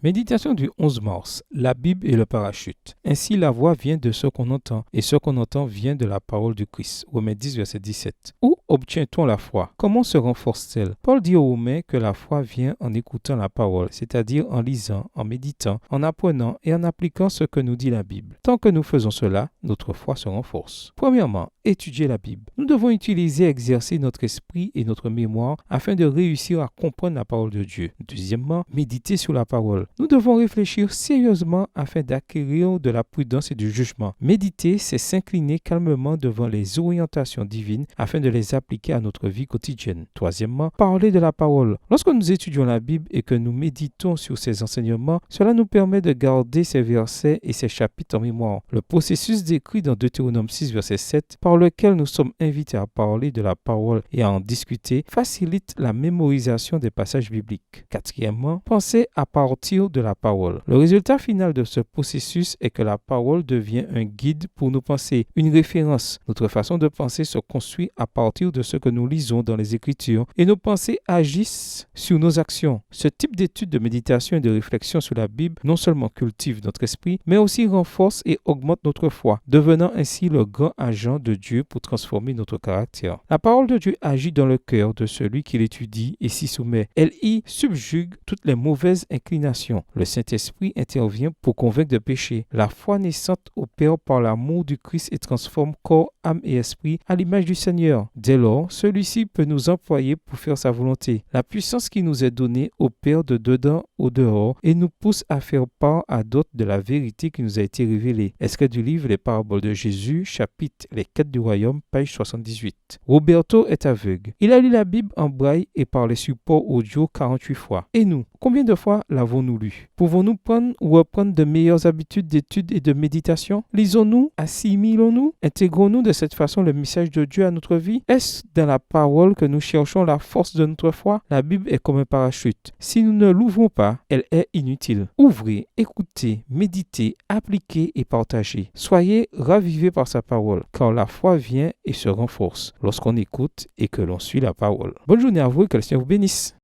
Méditation du 11 mars. La Bible et le parachute. Ainsi la voix vient de ce qu'on entend, et ce qu'on entend vient de la parole du Christ. Romains 10, verset 17. Où obtient-on la foi? Comment se renforce-t-elle? Paul dit aux Romains que la foi vient en écoutant la parole, c'est-à-dire en lisant, en méditant, en apprenant et en appliquant ce que nous dit la Bible. Tant que nous faisons cela, notre foi se renforce. Premièrement, étudier la Bible. Nous devons utiliser et exercer notre esprit et notre mémoire afin de réussir à comprendre la parole de Dieu. Deuxièmement, méditer sur la parole. Nous devons réfléchir sérieusement afin d'acquérir de la prudence et du jugement. Méditer, c'est s'incliner calmement devant les orientations divines afin de les appliquer à notre vie quotidienne. Troisièmement, parler de la parole. Lorsque nous étudions la Bible et que nous méditons sur ses enseignements, cela nous permet de garder ces versets et ces chapitres en mémoire. Le processus décrit dans Deutéronome 6, verset 7, par lequel nous sommes invités à parler de la parole et à en discuter, facilite la mémorisation des passages bibliques. Quatrièmement, penser à partir de la parole. Le résultat final de ce processus est que la parole devient un guide pour nos pensées, une référence. Notre façon de penser se construit à partir de ce que nous lisons dans les Écritures et nos pensées agissent sur nos actions. Ce type d'étude de méditation et de réflexion sur la Bible non seulement cultive notre esprit, mais aussi renforce et augmente notre foi, devenant ainsi le grand agent de Dieu pour transformer notre caractère. La parole de Dieu agit dans le cœur de celui qui l'étudie et s'y soumet. Elle y subjugue toutes les mauvaises inclinations. Le Saint-Esprit intervient pour convaincre de péché. La foi naissante opère par l'amour du Christ et transforme corps, âme et esprit à l'image du Seigneur. Dès lors, celui-ci peut nous employer pour faire sa volonté. La puissance qui nous est donnée opère de dedans au dehors et nous pousse à faire part à d'autres de la vérité qui nous a été révélée. Extrait du livre Les Paraboles de Jésus, chapitre Les Quêtes du Royaume, page 78. Roberto est aveugle. Il a lu la Bible en braille et par les supports audio 48 fois. Et nous, combien de fois l'avons-nous lu? Pouvons-nous prendre ou reprendre de meilleures habitudes d'étude et de méditation? Lisons-nous? Assimilons-nous? Intégrons-nous de cette façon le message de Dieu à notre vie? Est-ce dans la parole que nous cherchons la force de notre foi? La Bible est comme un parachute. Si nous ne l'ouvrons pas, elle est inutile. Ouvrez, écoutez, méditez, appliquez et partagez. Soyez ravivés par sa parole, car la foi vient et se renforce lorsqu'on écoute et que l'on suit la parole. Bonne journée à vous et que le Seigneur vous bénisse.